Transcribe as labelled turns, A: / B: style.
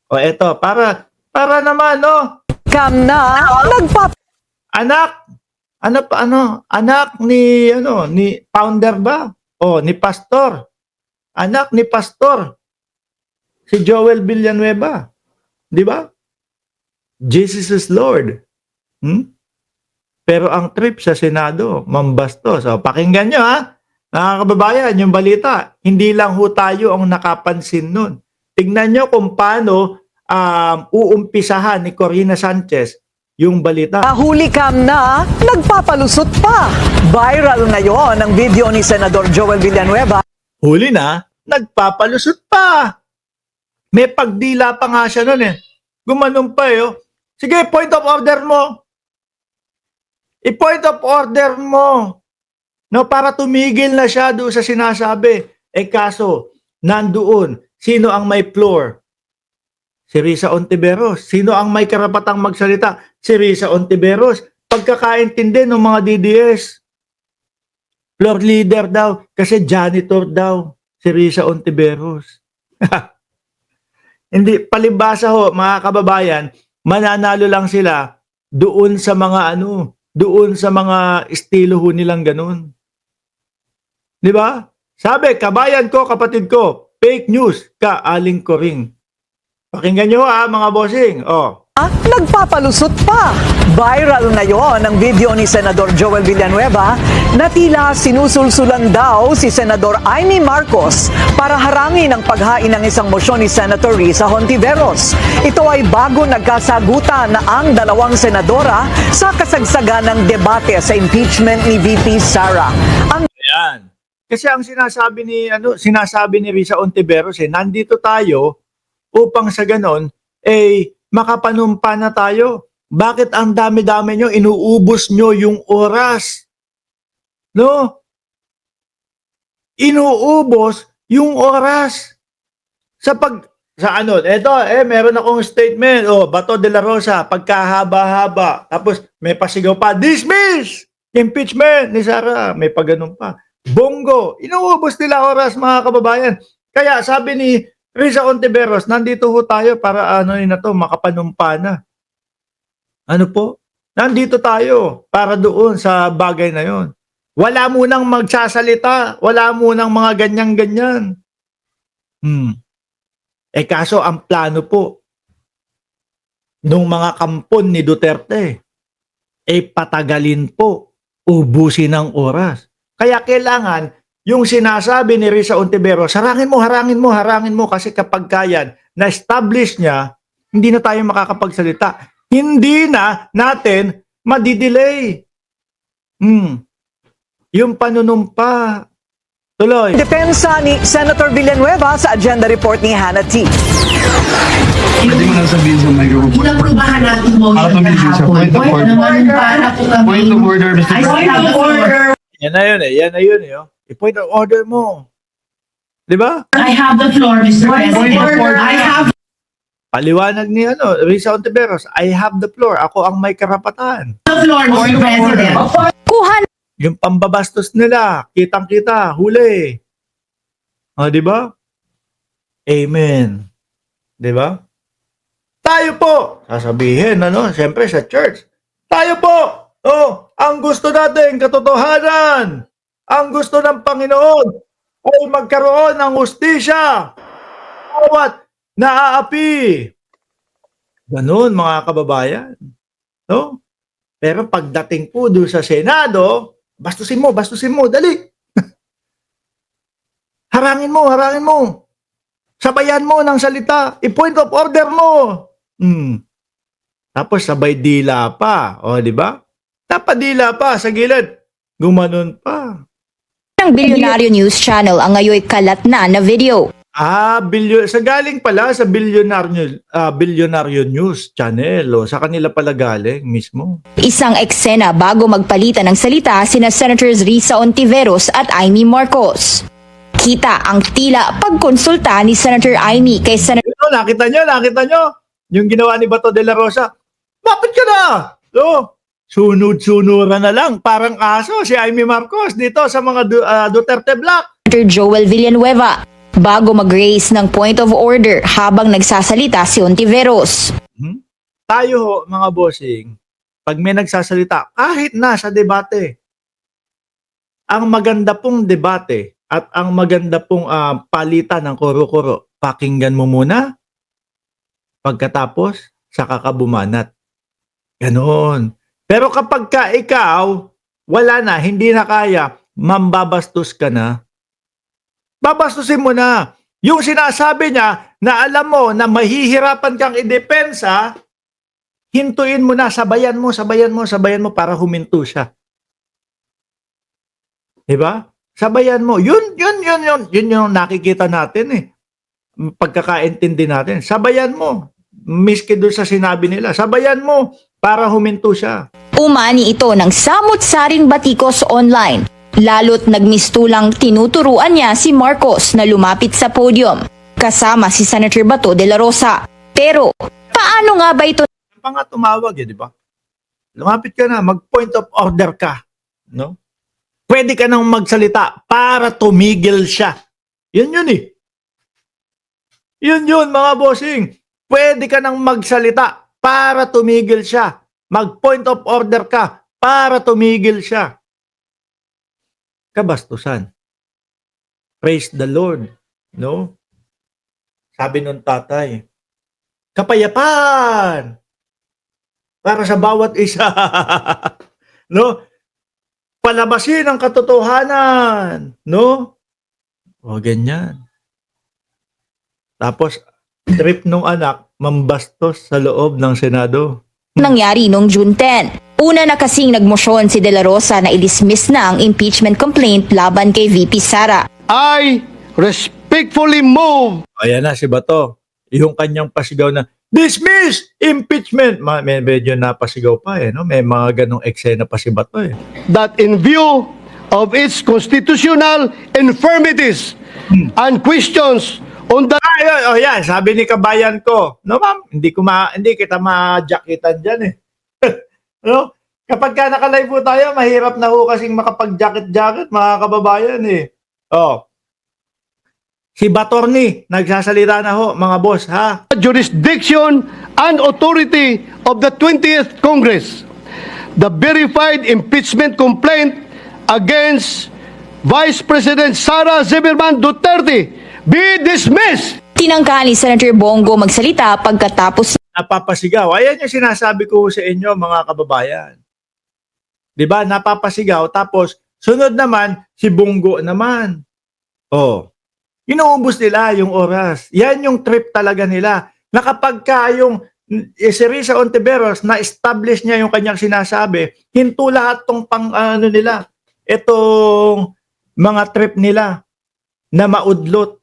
A: O eto, para naman, no?
B: Cam na
A: Anak, anak ni founder ba? O, ni pastor. Anak ni pastor. Si Joel Villanueva. Di ba? Jesus is Lord. Pero ang trip sa Senado, mambastos. So, pakinggan nyo, ha? Mga kababayan, yung balita, hindi lang ho tayo ang nakapansin nun. Tignan nyo kung paano uumpisahan ni Corina Sanchez yung balita.
B: Huli Cam na nagpapalusot pa. Viral ngayon ang video ni Senador Joel Villanueva.
A: Huli na, nagpapalusot pa. May pagdila pa nga siya nun eh. Gumanon pa eh. Oh. Sige, point of order mo. I-point of order mo. No, para tumigil na siya doon sa sinasabi. Eh kaso, nandoon, sino ang may floor? Si Risa Ontiveros. Sino ang may karapatang magsalita? Si Risa Ontiveros. Pagkakaintindi ng mga DDS. Floor leader daw. Kasi janitor daw. Si Risa Ontiveros. Hindi, palibasa ho, mga kababayan, mananalo lang sila doon sa mga doon sa mga estilo ho nilang ganun. Di ba? Sabi, kabayan ko, kapatid ko, fake news, kaaling ko ring. Pakinggan nyo ha, mga bossing. Oh.
B: Nagpapalusot pa. Viral ngayon ang video ni Senador Joel Villanueva na tila sinusulsulan daw si Senador Amy Marcos para harangin ang paghain ng isang mosyon ni Senator Risa Hontiveros. Ito ay bago nagkasagutan na ang dalawang senadora sa kasagsagan ng debate sa impeachment ni VP Sara.
A: Ayan. Kasi ang sinasabi ni Risa Hontiveros nandito tayo upang sa ganon makapanumpa na tayo. Bakit ang dami-dami nyo, inuubos nyo yung oras? No? Inuubos yung oras. Meron akong statement. Bato de la Rosa, pagkahaba-haba. Tapos may pasigaw pa, dismiss! Impeachment ni Sara. May pagganun pa. Bongo. Inuubos nila oras, mga kababayan. Kaya sabi ni Risa Hontiveros, nandito ho tayo para makapanumpa na. Ano po? Nandito tayo para doon sa bagay na yon. Wala munang magsasalita, wala munang mga ganyan-ganyan. Kaso ang plano po nung mga kampon ni Duterte patagalin po, ubusin ng oras. Kaya kailangan yung sinasabi ni Risa Hontiveros, harangin mo kasi kapag kayan na-establish niya, hindi na tayo makakapagsalita. Hindi na natin madidelay. Yung panunumpa. Tuloy.
B: Depensa ni Senator Villanueva sa agenda report ni Hannah T.
C: Pwede mo lang sabihin sa microphone.
D: Inaprubahan natin mo
C: Para tumigil siya. Point of order. Point of order, Mr. President.
A: Yan na yun eh. I-point of order mo. Di ba?
D: I have the floor, Mr.
C: Point of
D: President.
C: order.
D: I have
A: Paliwanag ni Risa Hontiveros, I have the floor. Ako ang may karapatan.
D: the floor,
C: Point
D: Mr.
C: of order.
D: President.
A: Yung pambabastos nila, kitang-kita, huli. Di ba? Amen. Di ba? Tayo po, sasabihin, siyempre sa church. Tayo po, ang gusto natin, katotohanan. Ang gusto ng Panginoon ay magkaroon ng hustisya. Bawat naaapi. Ganun, mga kababayan. No? Pero pagdating po doon sa Senado, bastusin mo, dali. Harangin mo. Sabayan mo ng salita. I-point of order mo. Tapos sabay dila pa. Di ba? Napadila pa sa gilid. Gumanon pa.
E: Ng Bilyonaryo News Channel ang ngayon kalat na video.
A: Galing pala sa Bilyonaryo News Channel. Sa kanila pala galing mismo.
E: Isang eksena bago magpalitan ng salita sina Senators Risa Hontiveros at Amy Marcos. Kita ang tila pagkonsulta ni Senator Amy kay Senator
A: Nakita nyo? Yung ginawa ni Bato de la Rosa. Bakit ka na? Sunod-sunuran na lang. Parang aso si Amy Marcos dito sa mga Duterte Black.
E: Joel Villanueva. bago mag-raise ng point of order habang nagsasalita si Ontiveros.
A: Tayo ho, mga bossing, pag may nagsasalita, kahit na sa debate, ang maganda pong debate at ang maganda pong palitan ng kuro-kuro, pakinggan mo muna, pagkatapos, saka ka bumanat. Ganon. Pero kapag ka ikaw, wala na, hindi na kaya, mambabastos ka na. Babastusin mo na. Yung sinasabi niya na alam mo na mahihirapan kang idepensa, hintuin mo na, sabayan mo para huminto siya. Diba? Sabayan mo. Yun yung nakikita natin eh. Pagkakaintindi natin. Sabayan mo. Miski doon sa sinabi nila. Sabayan mo para huminto siya.
E: Umani ito ng samut-saring batikos online. Lalo't nagmistulang tinuturuan niya si Marcos na lumapit sa podium, kasama si Senator Bato de la Rosa. Pero, paano nga ba ito
A: Pa nga tumawag eh, di ba? Lumapit ka na, mag-point of order ka. No? Pwede ka nang magsalita para tumigil siya. Yun eh. Yun, mga bossing. Pwede ka nang magsalita para tumigil siya. Mag-point of order ka para tumigil siya. Kabastusan. Praise the Lord. No? Sabi nung tatay, kapayapaan para sa bawat isa. No? Palabasin ang katotohanan. No? O ganyan. Tapos, trip nung anak, mambastos sa loob ng Senado.
E: nangyari noong June 10? Una na kasing nagmosyon si De La Rosa na i-dismiss na ang impeachment complaint laban kay VP Sara.
F: I respectfully move
A: Ayan na si Bato. Yung kanyang pasigaw na, dismiss! Impeachment! Medyo napasigaw pa eh. No? May mga ganong eksena pa si Bato eh.
F: that in view of its constitutional infirmities and questions on the
A: Yan, sabi ni kabayan ko, no ma'am, hindi kita ma-jacketan dyan eh. No? Kapag ka naka-live po tayo, mahirap na ho kasing makapag-jacket-jacket, mga kababayan eh. Oh. Si Batorni, nagsasalita na ho, mga boss, ha?
F: jurisdiction and authority of the 20th Congress, the verified impeachment complaint against Vice President Sara Zimmerman Duterte be dismissed.
E: Tinangka ni Senator Bongo magsalita pagkatapos
A: Napapasigaw. Ayan yung sinasabi ko sa inyo, mga kababayan. 'Di ba? Napapasigaw, tapos sunod naman, si Bongo naman. Oh. Inuubos nila yung oras. Yan yung trip talaga nila. Na kapag ka yung si Risa Ontiveros na-establish niya yung kanyang sinasabi, hinto lahat tong nila, itong mga trip nila na maudlot.